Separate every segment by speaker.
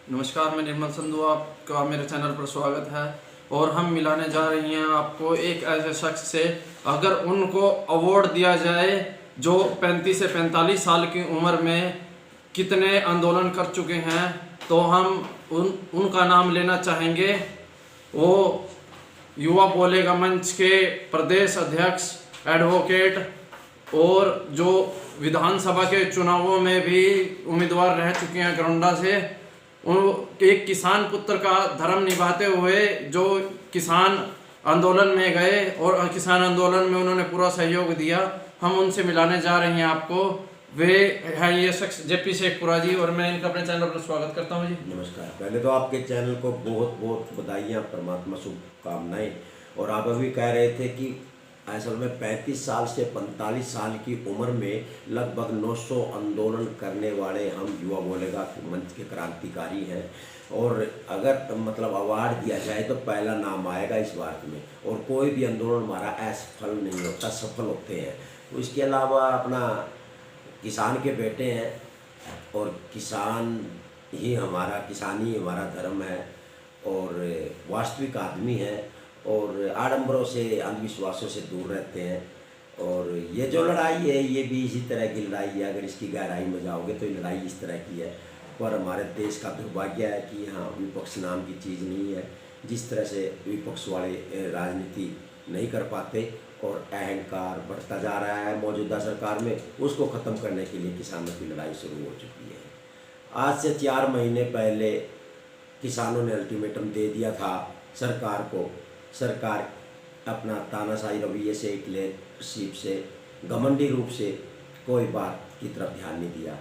Speaker 1: नमस्कार, मैं निर्मल संधू, आपका मेरे चैनल पर स्वागत है। और हम मिलाने जा रही हैं आपको एक ऐसे शख्स से, अगर उनको अवार्ड दिया जाए जो 35 से 45 साल की उम्र में कितने आंदोलन कर चुके हैं, तो हम उनका नाम लेना चाहेंगे। वो युवा बोलेगा मंच के प्रदेश अध्यक्ष, एडवोकेट और जो विधानसभा के चुनावों में भी उम्मीदवार रह चुके हैं गरौंडा से, एक किसान पुत्र का धर्म निभाते हुए जो किसान आंदोलन में गए और किसान आंदोलन में उन्होंने पूरा सहयोग दिया, हम उनसे मिलाने जा रहे हैं आपको। वे हैं ये शख्स जेपी शेखपुरा जी, और मैं इनका अपने चैनल पर स्वागत करता हूं जी।
Speaker 2: नमस्कार। पहले तो आपके चैनल को बहुत बहुत बधाइयाँ, परमात्मा शुभकामनाएं। और आप अभी कह रहे थे कि असल में 35 साल से 45 साल की उम्र में लगभग 900 आंदोलन करने वाले हम युवा बोलेगा मंच के क्रांतिकारी हैं। और अगर मतलब अवार्ड दिया जाए तो पहला नाम आएगा इस बात में। और कोई भी आंदोलन हमारा असफल नहीं होता, सफल होते हैं। तो इसके अलावा अपना किसान के बेटे हैं और किसान ही हमारा, किसानी हमारा धर्म है और वास्तविक आदमी है और आडंबरों से, अंधविश्वासों से दूर रहते हैं। और ये जो लड़ाई है ये भी इसी तरह की लड़ाई है। अगर इसकी गहराई में जाओगे तो ये लड़ाई इस तरह की है। पर हमारे देश का दुर्भाग्य है कि यहाँ विपक्ष नाम की चीज़ नहीं है। जिस तरह से विपक्ष वाले राजनीति नहीं कर पाते और अहंकार बढ़ता जा रहा है मौजूदा सरकार में, उसको ख़त्म करने के लिए किसानों की लड़ाई शुरू हो चुकी है। आज से 4 महीने पहले किसानों ने अल्टीमेटम दे दिया था सरकार को। सरकार अपना तानाशाही रवैये से, लीडरशिप से, घमंडी रूप से कोई बात की तरफ ध्यान नहीं दिया।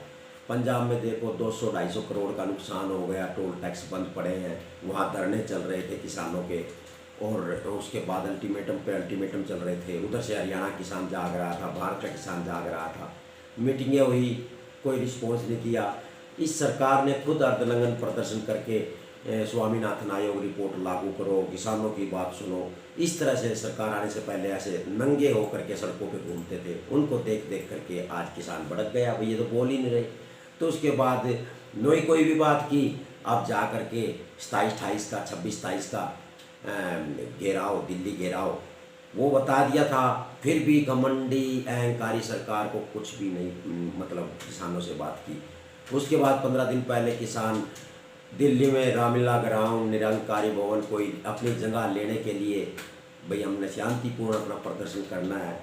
Speaker 2: पंजाब में देखो 200-250 करोड़ का नुकसान हो गया, टोल टैक्स बंद पड़े हैं, वहाँ धरने चल रहे थे किसानों के। और उसके बाद अल्टीमेटम पे अल्टीमेटम चल रहे थे। उधर से हरियाणा किसान जाग रहा था, भारत का किसान जाग रहा था, मीटिंगें हुई, कोई रिस्पॉन्स नहीं किया। इस सरकार ने खुद अर्धनग्न प्रदर्शन करके स्वामीनाथन आयोग रिपोर्ट लागू करो, किसानों की बात सुनो, इस तरह से सरकार आने से पहले ऐसे नंगे होकर के सड़कों पे घूमते थे। उनको देख देख करके आज किसान भड़क गया, भाई ये तो बोल ही नहीं रहे। तो उसके बाद नई कोई भी बात की, अब जा कर के 27-28 का, 26-27 का घेराव, दिल्ली घेराव वो बता दिया था। फिर भी घमंडी अहंकारी सरकार को कुछ भी नहीं मतलब किसानों से बात की। उसके बाद 15 दिन पहले किसान दिल्ली में रामलीला ग्राउंड, निरंकारी भवन, कोई अपनी जगह लेने के लिए, भाई हमने शांतिपूर्ण अपना प्रदर्शन करना है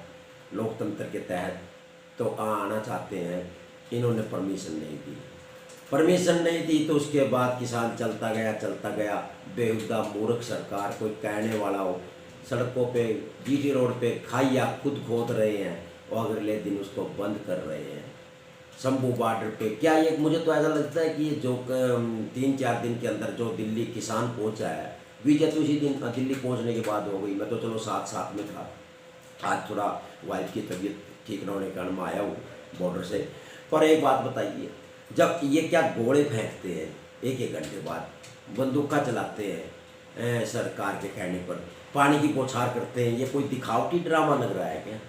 Speaker 2: लोकतंत्र के तहत, तो आना चाहते हैं, इन्होंने परमिशन नहीं दी। परमिशन नहीं दी तो उसके बाद किसान चलता गया। बेहुदा मूर्ख सरकार, कोई कहने वाला हो, सड़कों पे, जीटी रोड पे खाइया खुद खोद रहे हैं और अगले दिन उसको बंद कर रहे हैं। शंभू बॉर्डर पे क्या, ये मुझे तो ऐसा लगता है कि ये जो 3-4 दिन के अंदर जो दिल्ली किसान पहुंचा है, विजय तो उसी दिन दिल्ली पहुंचने के बाद हो गई। मैं तो चलो साथ में था, आज थोड़ा वाइफ की तबीयत ठीक न होने के कारण मैं आया हूँ बॉर्डर से। पर एक बात बताइए, जब ये क्या गोले फेंकते हैं 1-1 घंटे बाद, बंदूका चलाते हैं सरकार के कहने पर, पानी की बौछार करते हैं, ये कोई दिखावटी ड्रामा लग रहा है क्या?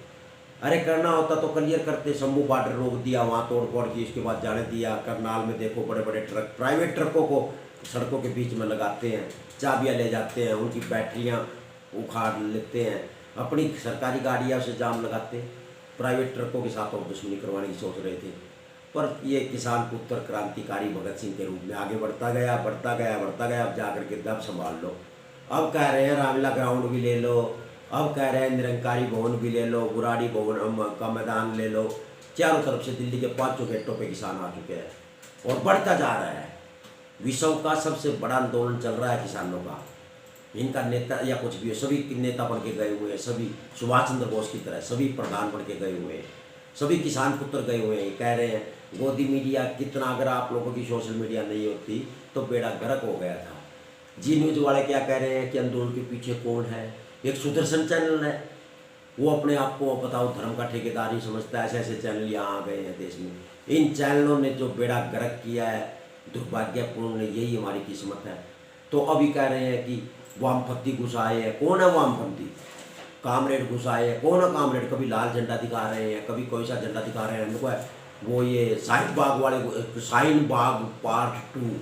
Speaker 2: अरे करना होता तो क्लियर करते। शंभू बॉर्डर रोक दिया, वहाँ तोड़ फोड़ की, उसके बाद जाने दिया। करनाल में देखो बड़े बड़े ट्रक, प्राइवेट ट्रकों को सड़कों के बीच में लगाते हैं, चाबियाँ ले जाते हैं, उनकी बैटरियाँ उखाड़ लेते हैं, अपनी सरकारी गाड़ियाँ उसे जाम लगाते। प्राइवेट ट्रकों के साथ और दुश्मनी करवाने की सोच रहे थे। पर ये किसान पुत्र क्रांतिकारी भगत सिंह के रूप में आगे बढ़ता गया। अब जा करके दब संभाल लो। अब कह रहे हैं रामलीला ग्राउंड भी ले लो, अब कह रहे हैं निरंकारी भवन भी ले लो, बुराड़ी भवन का मैदान ले लो। चारों तरफ से दिल्ली के 5 गेटों पे किसान आ चुके हैं और बढ़ता जा रहा है। विश्व का सबसे बड़ा आंदोलन चल रहा है किसानों का। इनका नेता या कुछ भी है, सभी नेता बन के गए हुए हैं, सभी सुभाष चंद्र बोस की तरह सभी प्रधान बन के गए हुए हैं, सभी किसान पुत्र गए हुए हैं। कह रहे हैं गोदी मीडिया कितना, अगर आप लोगों की सोशल मीडिया नहीं होती तो बेड़ा गर्क हो गया था। जी न्यूज़ वाले क्या कह रहे हैं कि आंदोलन के पीछे कौन है? एक सुदर्शन चैनल है, वो अपने आप को बताओ धर्म का ठेकेदार ही समझता है। ऐसे चैनल यहाँ आ गए हैं देश में। इन चैनलों ने जो बेड़ा गर्क किया है, दुर्भाग्यपूर्ण, यही हमारी किस्मत है। तो अभी कह रहे हैं कि वामपंथी घुसाए हैं। कौन है वामपंथी? कामरेड घुसाए हैं। कौन है कामरेड? कभी लाल झंडा दिखा रहे हैं, कभी कोई सा झंडा दिखा रहे हैं। उनको वो ये शाहीन बाग वाले, शाहीन बाग पार्ट 2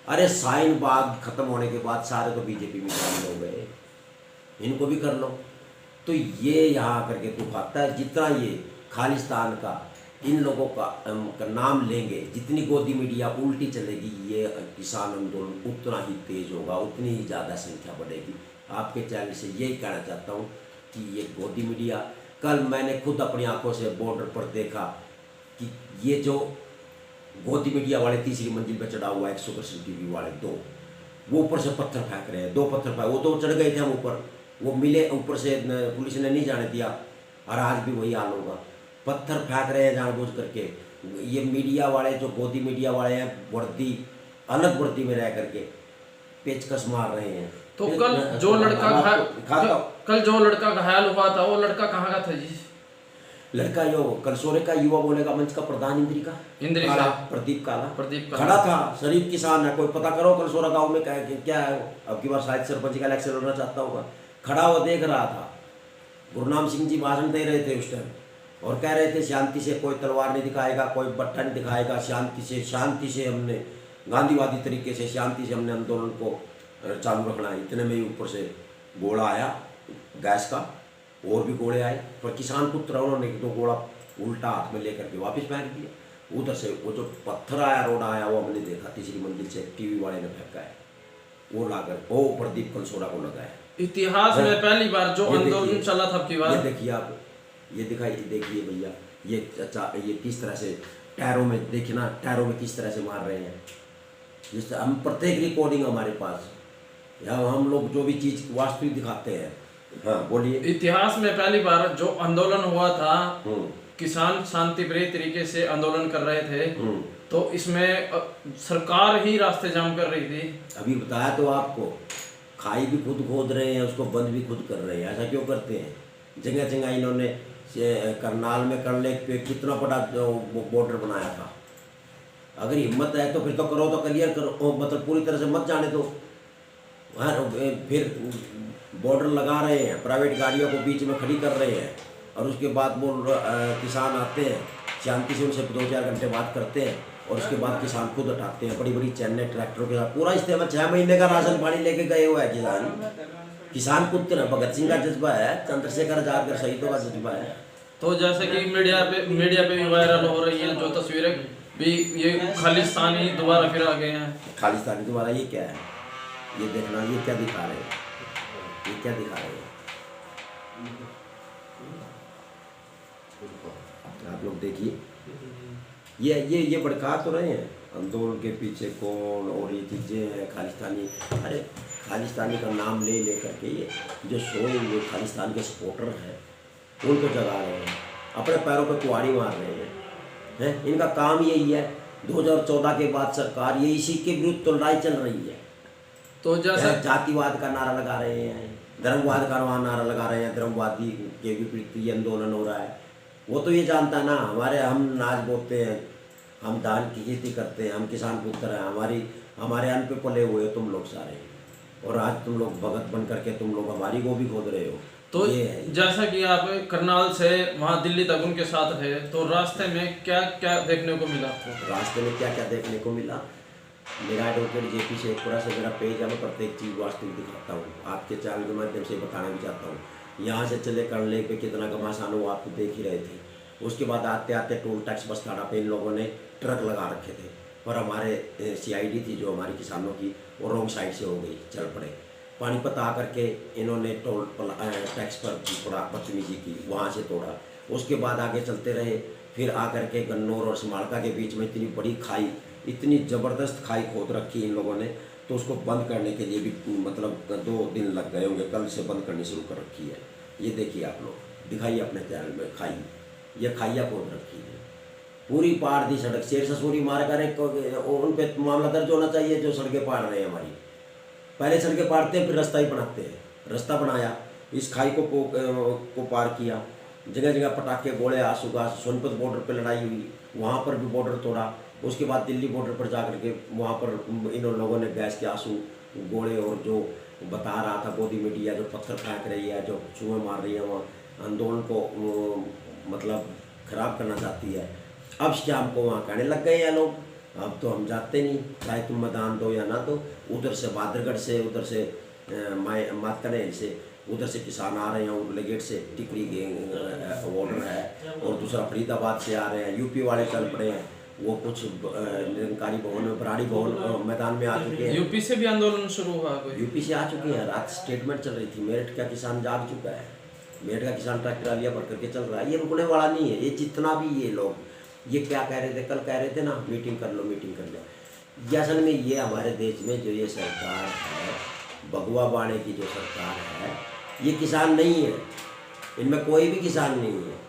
Speaker 2: अरे शाहीन बाग खत्म होने के बाद सारे तो बीजेपी में शामिल हो गए, इनको भी कर लो। तो ये यहाँ आकर के दुख आता है। जितना ये खालिस्तान का इन लोगों का नाम लेंगे, जितनी गोदी मीडिया उल्टी चलेगी, ये किसान आंदोलन उतना ही तेज होगा, उतनी ही ज़्यादा संख्या बढ़ेगी। आपके चैनल से यही कहना चाहता हूँ कि ये गोदी मीडिया, कल मैंने खुद अपनी आंखों से बॉर्डर पर देखा कि ये जो गोदी मीडिया वाले तीसरी मंजिल पर चढ़ा हुआ है 100% टीवी वाले दो, वो ऊपर से पत्थर फेंक रहे हैं, 2 पत्थर फेंक, वो 2 चढ़ गए थे हम ऊपर, वो मिले ऊपर से, पुलिस ने नहीं जाने दिया, और आज भी वही हाल होगा। पत्थर फेंक रहे हैं जानबूझ करके। ये मीडिया वाले जो गोदी मीडिया वाले हैं, वर्दी अलग वर्दी में रह करके पेचकस मार रहे हैं।
Speaker 1: तो कल जो लड़का घायल हुआ था, वो लड़का कहाँ का था जी?
Speaker 2: लड़का जो कलसोरे का युवा बोलेगा मंच का प्रधान इंद्री का प्रदीप काला खड़ा था। शरीफ किसान है, कोई पता करो कलसोरा गांव में क्या है। अब की बार शायद सरपंच का इलेक्शन होना चाहता होगा। खड़ा हुआ देख रहा था। गुरनाम सिंह जी भाषण दे रहे थे उस टाइम और कह रहे थे शांति से, कोई तलवार नहीं दिखाएगा, कोई बट्टा नहीं दिखाएगा, शांति से हमने गांधीवादी तरीके से शांति से हमने आंदोलन को चालू रखना है। इतने में ही ऊपर से गोला आया गैस का, और भी गोले आए, पर किसान पुत्र उन्होंने 2 गोला उल्टा हाथ में लेकर के वापस फेंक दिया। उधर से वो जो पत्थर आया, रोड आया, वो हमने देखा तीसरी मंजिल से टीवी वाले ने फेंका है, वो लाकर वो प्रदीप कलसोरा को लगाया।
Speaker 1: इतिहास में पहली बार जो आंदोलन चला था आपकी बात,
Speaker 2: ये देखिए आप, ये देखिए भैया, ये ये किस तरह से टायरों में, देखिए ना टायरों में किस तरह से मार रहे हैं। जिससे हम प्रत्येक रिकॉर्डिंग हमारे पास, या हम लोग जो भी चीज वास्तविक दिखाते हैं। हाँ बोलिए।
Speaker 1: इतिहास में पहली बार जो आंदोलन हुआ था, किसान शांतिप्रिय तरीके से आंदोलन कर रहे थे, तो इसमें सरकार ही रास्ते जाम कर रही थी।
Speaker 2: अभी बताया तो आपको, खाई भी खुद खोद रहे हैं, उसको बंद भी खुद कर रहे हैं। ऐसा क्यों करते हैं? जगह जगह इन्होंने करनाल में करले पे कितना बड़ा बॉर्डर बनाया था। अगर हिम्मत है तो फिर तो करो, तो क्लियर करो, मतलब पूरी तरह से मत जाने दो। फिर बॉर्डर लगा रहे हैं, प्राइवेट गाड़ियों को बीच में खड़ी कर रहे हैं, और उसके बाद वो किसान आते हैं, शांति से उनसे 2-4 घंटे बात करते हैं, और उसके बाद किसान खुद उठाते हैं बड़ी बड़ी चैनल ट्रैक्टरों के साथ। पूरा इस्तेमाल 6 महीने का राशन पानी लेके गए हुआ है किसान पुत्र है। भगत सिंह का जज्बा है, चंद्रशेखर आजाद का शहीदों का जज्बा है।
Speaker 1: तो जैसे कि मीडिया पे भी वायरल हो रही है जो तस्वीरें भी, ये खालिस्तानी दोबारा फिर आ गए हैं।
Speaker 2: खालिस्तानी दोबारा, ये क्या है? ये देखना, ये क्या दिखा रहे हैं, ये क्या दिखा रहे हैं आप लोग देखिए। ये भड़का तो रहे हैं आंदोलन के पीछे कौन, और ये चीज़ें हैं खालिस्तानी। अरे खालिस्तानी का नाम ले करके ये जो सोए हुए खालिस्तान के सपोर्टर हैं, उनको जगा रहे हैं, अपने पैरों पे कुहाड़ी मार रहे हैं। इनका काम यही है। 2014 के बाद सरकार ये इसी के विरुद्ध तो लड़ाई चल रही है।
Speaker 1: तो जैसे
Speaker 2: जातिवाद का नारा लगा रहे हैं, धर्मवाद का नारा लगा रहे हैं, धर्मवादी के विपरीत ये आंदोलन हो रहा है। वो तो ये जानता है ना, हम नाच बोलते हैं, हम धान की खेती करते हैं, हम किसान पुत्र हैं, हमारे अन्न पे पले हुए तुम लोग सारे, और आज तुम लोग भगत बन करके तुम लोग हमारी गोभी खोद रहे हो।
Speaker 1: तो जैसा कि आप करनाल से वहाँ दिल्ली तक उनके साथ रहे, तो रास्ते में क्या क्या देखने को मिला आपको?
Speaker 2: रास्ते में क्या क्या देखने को मिला? मेरा एडवोकेट जेपी शेखपुरा से मेरा पेज है, मैं प्रत्येक चीज़ वास्तविक दिखाता हूँ, आपके चैनल के माध्यम से बताना भी चाहता हूँ। यहाँ से चले करले पे कितना घमासान वो आप देख ही रहे थे। उसके बाद आते आते टोल टैक्स बसताड़ा पे इन लोगों ने ट्रक लगा रखे थे, पर हमारे सीआईडी थी जो हमारी किसानों की, वो रॉन्ग साइड से हो गई, चल पड़े। पानीपत आकर के इन्होंने टोल टैक्स पर थोड़ा बदतमीजी की, वहाँ से तोड़ा। उसके बाद आगे चलते रहे, फिर आकर के गन्नौर और समालका के बीच में इतनी बड़ी खाई, इतनी ज़बरदस्त खाई खोद रखी इन लोगों ने, तो उसको बंद करने के लिए भी मतलब 2 दिन लग गए होंगे। कल से बंद करनी शुरू कर रखी है। ये देखिए आप लोग, दिखाइए अपने चैनल में खाई, ये खाइया खोद रखी है पूरी। पाड़ दी सड़क, शेर ससुरी मार कर उन पर मामला दर्ज होना चाहिए जो सड़कें पाड़ रहे हैं हमारी। पहले सड़कें पाड़ते हैं, फिर रास्ता ही बनाते हैं। रास्ता बनाया, इस खाई को पार किया, जगह जगह पटाखे गोले आंसू गास। सोनपत बॉर्डर पे लड़ाई हुई, वहाँ पर भी बॉर्डर तोड़ा। उसके बाद दिल्ली बॉर्डर पर जाकर के वहाँ पर इन लोगों ने गैस के आंसू गोले, और जो बता रहा था गोदी मीडिया जो पत्थर फेंक रही है, जो चूहे मार रही है, वहाँ आंदोलन को मतलब खराब करना चाहती है। अब शाम को वहाँ कहने लग गए हैं लोग अब तो हम जाते नहीं, चाहे तुम मतदान दो या ना दो। उधर से बादरगढ़ से, उधर से मातकनेल से, उधर से किसान आ रहे हैं उर्ले गेट से, टिकरी बॉर्डर है, और दूसरा फरीदाबाद से आ रहे हैं। यूपी वाले चल पड़े हैं, वो कुछ निरंकारी भवन में, बराड़ी भवन मैदान में आ चुके हैं।
Speaker 1: यूपी से भी आंदोलन शुरू हुआ कोई?
Speaker 2: यूपी से आ चुके हैं। रात स्टेटमेंट चल रही थी, मेरठ का किसान जाग चुका है। मेरठ का किसान ट्रैक्टर ट्रालियाँ भर करके चल रहा है। ये रुकने वाला नहीं है। ये जितना भी ये लोग ये क्या कह रहे थे, कल कह रहे थे ना, मीटिंग कर लो, मीटिंग कर लो। ये असल में ये हमारे देश में जो ये सरकार है, भगवा बाणे की जो सरकार है, ये किसान नहीं है। इनमें कोई भी किसान नहीं है।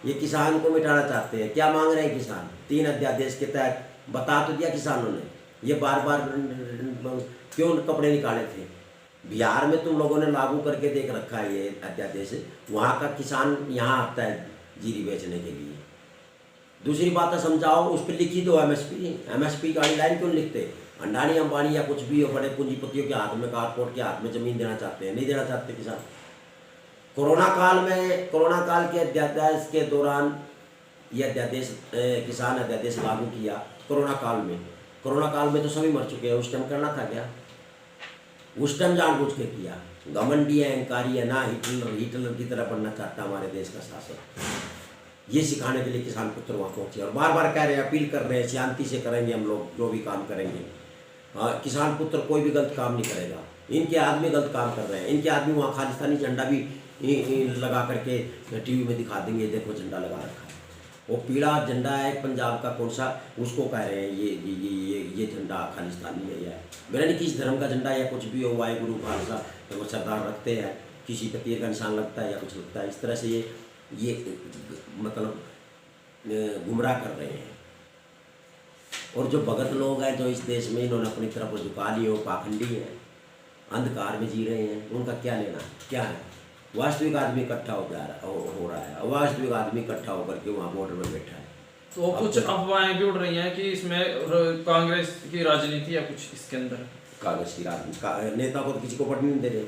Speaker 2: ये किसान को मिटाना चाहते हैं। क्या मांग रहे हैं किसान? 3 अध्यादेश के तहत बता तो दिया किसानों ने। ये बार बार क्यों कपड़े निकाले थे? बिहार में तुम लोगों ने लागू करके देख रखा है ये अध्यादेश। वहाँ का किसान यहाँ आता है जीरी बेचने के लिए। दूसरी बात है, समझाओ, उस पर लिखी दो एमएसपी गाइडलाइन क्यों लिखते? अंडानी अंबानी या कुछ भी हो, बड़े पूंजीपतियों के हाथ में, कारपोरेट के हाथ में ज़मीन देना चाहते हैं? नहीं देना चाहते किसान। कोरोना काल के अध्यादेश के दौरान ये अध्यादेश, किसान अध्यादेश लागू किया कोरोना काल में तो सभी मर चुके हैं। उस टाइम करना था क्या? उस टाइम जानबूझ के किया। घमंडी है, अहंकारी है ना, हिटलर की तरह बनना चाहता हमारे देश का शासक। ये सिखाने के लिए किसान पुत्र वहाँ पहुँचे और बार बार कह रहे हैं, अपील कर रहे हैं, शांति से करेंगे हम लोग जो भी काम करेंगे। हाँ, किसान पुत्र कोई भी गलत काम नहीं करेगा। इनके आदमी गलत काम कर रहे हैं। इनके आदमी वहाँ खालिस्तानी झंडा भी लगा करके टीवी में दिखा देंगे, देखो झंडा लगा रखा है। वो पीला झंडा है पंजाब का, कौन सा, उसको कह रहे हैं ये झंडा खालिस्तानी है। या मेरा नहीं किस धर्म का झंडा या कुछ भी हो, वाहेगुरु खालसा, तो वो सरदार रखते हैं, किसी पे तीर का निशान लगता है या कुछ लगता है। इस तरह से ये मतलब गुमराह कर रहे हैं। और जो भगत लोग हैं जो इस देश में, इन्होंने अपनी तरफ झुका लिए, वो पाखंडी हैं, अंधकार में जी रहे हैं। उनका क्या लेना, क्या है? वास्तविक आदमी इकट्ठा हो रहा है। अवास्तविक आदमी इकट्ठा होकर के वहाँ बॉर्डर में बैठा है।
Speaker 1: तो कुछ अफवाहें भी उड़ रही हैं कि इसमें कांग्रेस की राजनीति या कुछ इसके अंदर।
Speaker 2: कांग्रेस की राजनीति, नेता को तो किसी को पढ़ने नहीं दे रहे।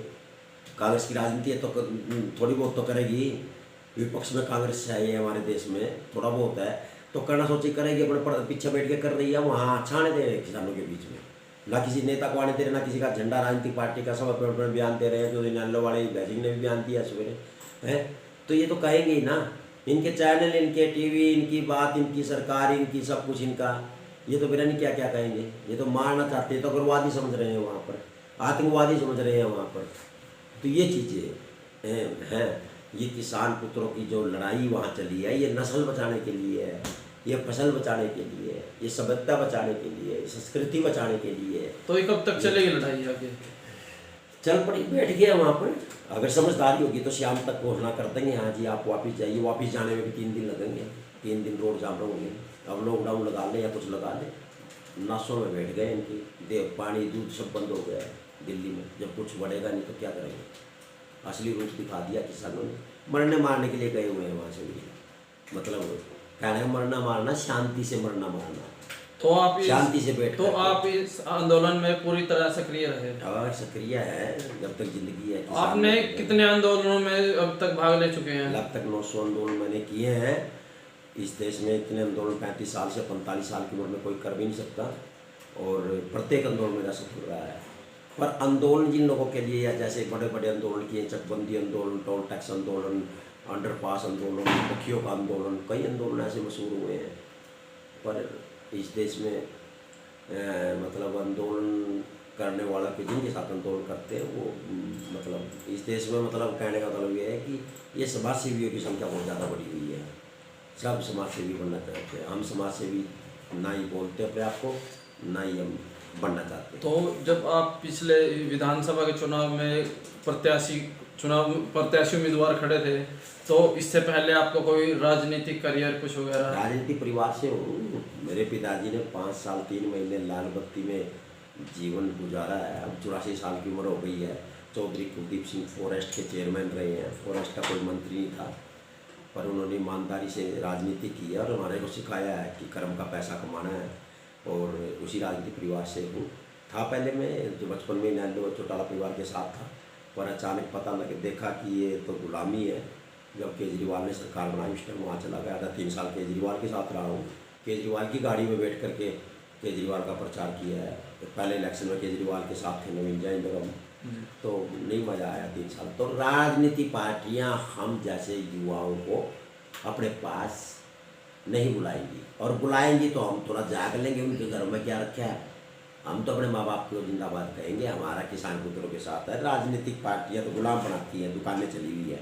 Speaker 2: कांग्रेस की राजनीति है तो थोड़ी बहुत तो करेगी। विपक्ष में कांग्रेस है ये हमारे देश में, थोड़ा बहुत है तो करना सोची करेगी। अपने पीछे बैठ के कर रही है, वहाँ छाने दे रहे हैं किसानों के बीच में। ना किसी नेता को आने दे रहे, ना किसी का झंडा राजनीतिक पार्टी का। सब अपने बयान दे रहे हैं। जो न्यायालय वाले बैजिंग ने भी बयान दिया सवेरे है, तो ये तो कहेंगे ही ना। इनके चैनल, इनके टीवी, इनकी बात, इनकी सरकार, इनकी सब कुछ इनका, ये तो मेरा नहीं क्या क्या कहेंगे। ये तो मारना चाहते हैं, तो उग्रवादी समझ रहे हैं वहाँ पर, आतंकवादी समझ रहे हैं वहाँ पर। तो ये चीज़ें हैं। ये किसान पुत्रों की जो लड़ाई वहाँ चली है, ये नस्ल बचाने के लिए है, ये फसल बचाने के लिए, ये सभ्यता बचाने के लिए, संस्कृति बचाने के लिए।
Speaker 1: तो ये कब तक चलेगी लड़ाई आगे?
Speaker 2: चल पड़ी, बैठ गया वहाँ पर। अगर समझदारी होगी तो शाम तक घोषणा कर देंगे, हाँ जी आप वापस जाइए। वापस जाने में भी 3 दिन लगेंगे। 3 दिन रोड जाम होंगे। अब लॉकडाउन लगा ले या कुछ लगा ले। नासों में बैठ गए इनकी। देव पानी दूध सब बंद हो गया है दिल्ली में। जब कुछ बढ़ेगा नहीं तो क्या करेंगे? असली रूप दिखा दिया किसानों ने। मरने मारने के लिए गए हुए हैं वहाँ से भी। मतलब कहना है मरना मारना, शांति से मरना मारना।
Speaker 1: तो आप
Speaker 2: शांति से बैठ,
Speaker 1: तो आप इस आंदोलन में पूरी तरह सक्रिय रहे?
Speaker 2: और सक्रिय है जब तक जिंदगी है।
Speaker 1: आपने कितने आंदोलनों में अब तक भाग ले चुके हैं?
Speaker 2: लगभग 900 आंदोलन मैंने किए हैं इस देश में। इतने आंदोलन 35 साल से 45 साल की उम्र में कोई कर भी नहीं सकता। और प्रत्येक आंदोलन मेरा सफल रहा है। पर आंदोलन जिन लोगों के लिए, या जैसे बड़े बड़े आंदोलन किए, चकबंदी आंदोलन, टोल टैक्स आंदोलन, अंडरपास आंदोलन, पक्षियों का आंदोलन, कई आंदोलन ऐसे मशहूर हुए हैं। पर इस देश में मतलब आंदोलन करने वाला के जिनके साथ आंदोलन करते हैं वो मतलब इस देश में, मतलब कहने का मतलब ये है कि ये समाज सेवियों की संख्या बहुत ज़्यादा बढ़ी हुई है। सब समाज सेवी बनना चाहते हैं। हम समाज सेवी ना ही बोलते अपने आप को, ना ही हम बनना चाहते।
Speaker 1: तो जब आप पिछले विधानसभा के चुनाव में प्रत्याशी उम्मीदवार खड़े थे, तो इससे पहले आपका कोई राजनीतिक करियर कुछ वगैरह?
Speaker 2: राजनीतिक परिवार से हूँ। मेरे पिताजी ने 5 साल 3 महीने लाल बत्ती में जीवन गुजारा है। अब 84 साल की उम्र हो गई है। चौधरी कुलदीप सिंह फॉरेस्ट के चेयरमैन रहे हैं। फॉरेस्ट का कोई मंत्री नहीं था, पर उन्होंने ईमानदारी से राजनीति की है और हमारे को सिखाया है कि कर्म का पैसा कमाना है। और उसी राजनीतिक परिवार से हूँ। था पहले मैं जो बचपन में न्यायालय चौटाला परिवार के साथ था, पर अचानक पता लगे, देखा कि ये तो गुलामी है। जब केजरीवाल ने सरकार बनाई उस टाइम वहाँ चला गया था। 3 साल केजरीवाल के साथ रहा हूँ। केजरीवाल की गाड़ी में बैठ करके केजरीवाल का प्रचार किया है। तो पहले इलेक्शन में केजरीवाल के साथ थे नवीन जैन हम, तो नहीं मज़ा आया 3 साल। तो राजनीति पार्टियां हम जैसे युवाओं को अपने पास नहीं बुलाएंगी, और बुलाएंगी तो हम थोड़ा जाग लेंगे उनके घर में क्या रखा है। हम तो अपने माँ बाप को जिंदाबाद कहेंगे, हमारा किसान पुत्रों के साथ है। राजनीतिक पार्टियां तो गुलाम बनाती हैं, दुकानें चली हुई है।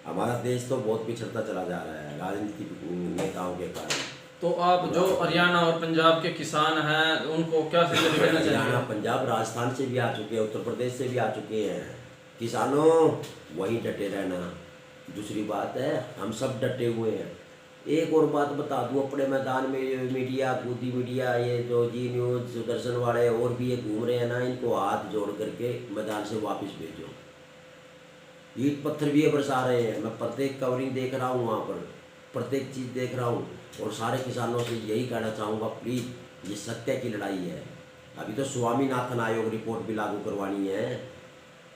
Speaker 2: हमारा देश तो बहुत पिछड़ता चला जा रहा है राजनीतिक नेताओं के कारण।
Speaker 1: तो आप जो हरियाणा और पंजाब के किसान हैं उनको क्या संदेश देना
Speaker 2: हरियाणा,
Speaker 1: चाहिए?
Speaker 2: पंजाब, राजस्थान से भी आ चुके हैं, उत्तर प्रदेश से भी आ चुके हैं। किसानों वही डटे रहना। दूसरी बात है, हम सब डटे हुए हैं। एक और बात बता दूं, अपने मैदान में मीडिया, गोदी मीडिया, ये जो जी न्यूज़, सुदर्शन वाले और भी ये घूम रहे हैं ना, इनको हाथ जोड़ करके मैदान से वापस भेजो। ईंट पत्थर भी ये बरसा रहे हैं। मैं प्रत्येक कवरिंग देख रहा हूँ, वहाँ पर प्रत्येक चीज़ देख रहा हूँ, और सारे किसानों से यही कहना चाहूँगा, प्लीज़ ये सत्य की लड़ाई है। अभी तो स्वामीनाथन आयोग रिपोर्ट भी लागू करवानी है।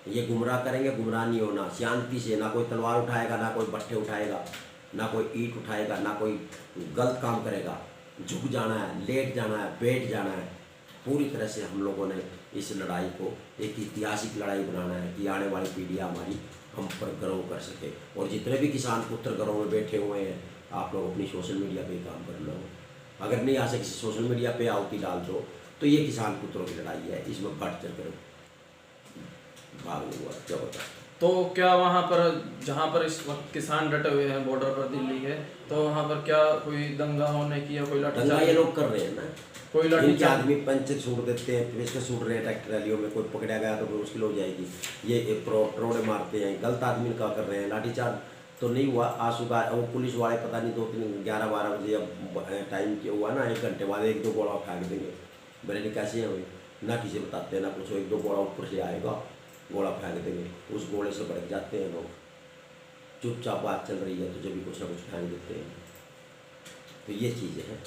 Speaker 2: ये गुमराह करेंगे, गुमराह नहीं होना। शांति से, ना कोई तलवार उठाएगा, ना कोई बट्टे उठाएगा, ना कोई ईंट उठाएगा, ना कोई गलत काम करेगा। झुक जाना है, लेट जाना है, बैठ जाना है। पूरी तरह से हम लोगों ने इस लड़ाई को एक ऐतिहासिक लड़ाई बनाना है कि आने वाली पीढ़ियाँ हमारी हम पर गर्व कर सके। और जितने भी किसान पुत्र घरों में बैठे हुए हैं, आप लोग अपनी सोशल मीडिया पे काम कर लो। अगर नहीं आ सके सोशल मीडिया पे आहुति डाल दो, तो ये किसान पुत्रों की लड़ाई है, इसमें बढ़ चढ़ कर भाग नहीं हुआ जबरदस्त।
Speaker 1: तो क्या वहाँ पर जहाँ पर इस वक्त किसान डटे हुए हैं बॉर्डर पर दिल्ली के, तो वहाँ पर क्या कोई दंगा होने की या कोई
Speaker 2: दंगा
Speaker 1: लाठीचार्ज?
Speaker 2: ये लोग कर रहे हैं ना,
Speaker 1: कोई
Speaker 2: इनके
Speaker 1: लाठीचार्ज?
Speaker 2: आदमी पंच छूट देते हैं, फिर इसके छूट रहे ट्रैक्टर रैलियों में। कोई पकड़ा गया तो फिर मुश्किल हो जाएगी। ये रोड़े मारते हैं, गलत आदमी का कर रहे हैं। लाठीचार्ज तो नहीं हुआ आंसू का, वो पुलिस वाले पता नहीं 11-12 बजे अब टाइम क्या हुआ ना, 1 घंटे बाद 1-2 गोला उठा के देंगे। मैंने कैसे हैं भाई, ना किसी बताते हैं ना कुछ। 1-2 गोला ऊपर से आएगा, गोला फेंक देंगे, उस गोले से भड़क जाते हैं लोग। चुपचाप बात चल रही है तो जब भी कुछ ना कुछ फेंक देते हैं। तो ये चीज़ें हैं।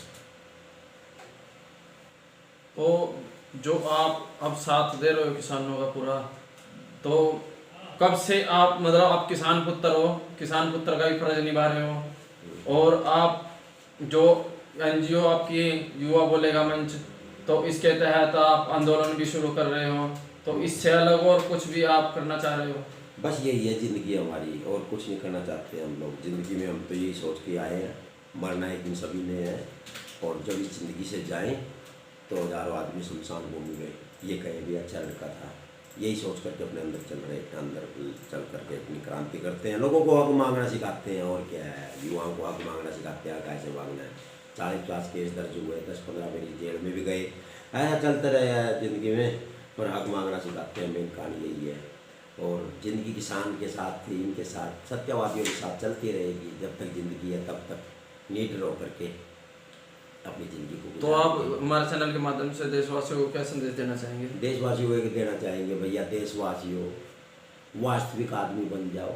Speaker 1: तो जो आप अब साथ दे रहे हो किसानों का पूरा, तो कब से आप मतलब आप किसान पुत्र हो, किसान पुत्र का भी फर्ज निभा रहे हो, और आप जो एनजीओ आपकी युवा बोलेगा मंच, तो इसके तहत आप आंदोलन भी शुरू कर रहे हो, तो इससे अलग और कुछ भी आप करना चाह रहे हो?
Speaker 2: बस यही है ज़िंदगी हमारी, और कुछ नहीं करना चाहते हम लोग ज़िंदगी में। हम तो यही सोच के आए हैं, मरना एक दिन सभी ने है, और जब इस ज़िंदगी से जाएं तो हज़ारों आदमी शमशान भूमि में ये कहे भी अच्छा लड़का था। यही सोच करके अपने अंदर चल करके अपनी क्रांति करते हैं। लोगों को हक मांगना सिखाते हैं, और क्या है, युवाओं को हक मांगना सिखाते हैं, कैसे मांगना है। 40-50 केस दर्ज हुए, 10-15 मेरी जेल में भी गए, ऐसा चलते रहे ज़िंदगी में, पर हक मांगना सिखाते हैं। मेन कहानी यही है। और ज़िंदगी किसान के साथ थी, इनके साथ, सत्यवादियों के साथ चलती रहेगी जब तक ज़िंदगी है, तब तक नीड रो करके अपनी ज़िंदगी को।
Speaker 1: तो आप हमारे चैनल के माध्यम से देशवासियों को क्या संदेश देना चाहेंगे?
Speaker 2: देशवासियों को देना चाहेंगे, भैया देशवासियों, वास्तविक आदमी बन जाओ,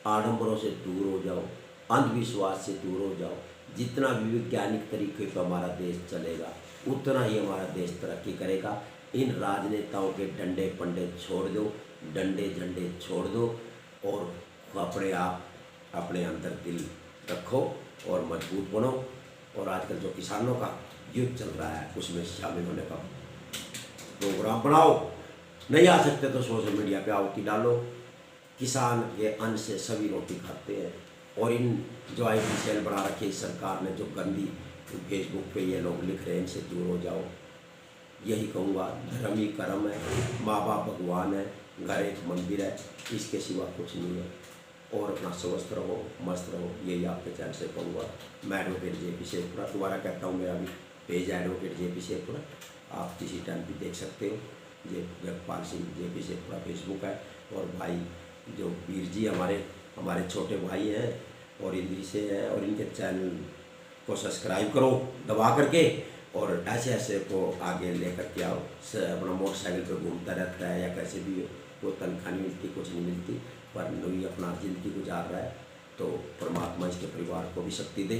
Speaker 2: आडंबरों से दूर हो जाओ, अंधविश्वास से दूर हो जाओ। जितना भी वैज्ञानिक तरीके पर हमारा देश चलेगा, उतना ही हमारा देश तरक्की करेगा। इन राजनेताओं के डंडे पंडे छोड़ दो, डंडे झंडे छोड़ दो, और अपने आप अपने अंदर दिल रखो और मजबूत बनो। और आजकल जो किसानों का युद्ध चल रहा है, उसमें शामिल होने का प्रोग्राम बनाओ। नहीं आ सकते तो सोशल मीडिया पे आहुति डालो। किसान के अन्न से सभी रोटी खाते हैं, और इन जो IT सेल बना रखे इस सरकार ने, जो गंदी फेसबुक पे ये लोग लिख रहे हैं, इनसे दूर हो जाओ। यही कहूँगा, धर्म ही कर्म है, माँ बाप भगवान है, घर एक मंदिर है, इसके सिवा कुछ नहीं है। और अपना स्वस्थ रहो, मस्त रहो, यही आपके चैनल से कहूँगा। मैं एडवोकेट JP शेखपुरा दोबारा कहता हूँ, मेरा भी पेज है एडवोकेट JP शेखपुरा, आप किसी टाइम भी देख सकते हो। जगपाल सिंह JP शेखपुरा फेसबुक है। और भाई जो वीर जी हमारे छोटे भाई हैं, और इंद्री से है, और इनके चैनल को सब्सक्राइब करो दबा करके, और ऐसे ऐसे को आगे लेकर के आओ। अपना मोटरसाइकिल पे घूमता रहता है या कैसे भी हो, कोई तनख्वाह नहीं मिलती, कुछ नहीं मिलती, पर नवी अपना ज़िंदगी गुजार रहा है। तो परमात्मा इसके परिवार को भी शक्ति दे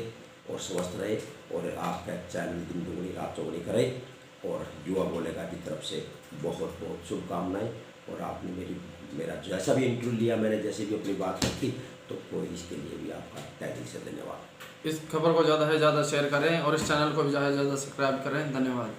Speaker 2: और स्वस्थ रहे, और आपका चैनल दिन दुगनी रात चौगुनी करे। और युवा बोलेगा की तरफ से बहुत बहुत शुभकामनाएं। और आपने मेरा जैसा भी इंटरव्यू लिया, मैंने जैसे भी अपनी बात रखी, तो कोई इसके लिए भी आपका तहे दिल से धन्यवाद।
Speaker 1: इस खबर को ज़्यादा से ज़्यादा शेयर करें और इस चैनल को भी ज़्यादा से ज़्यादा सब्सक्राइब करें। धन्यवाद।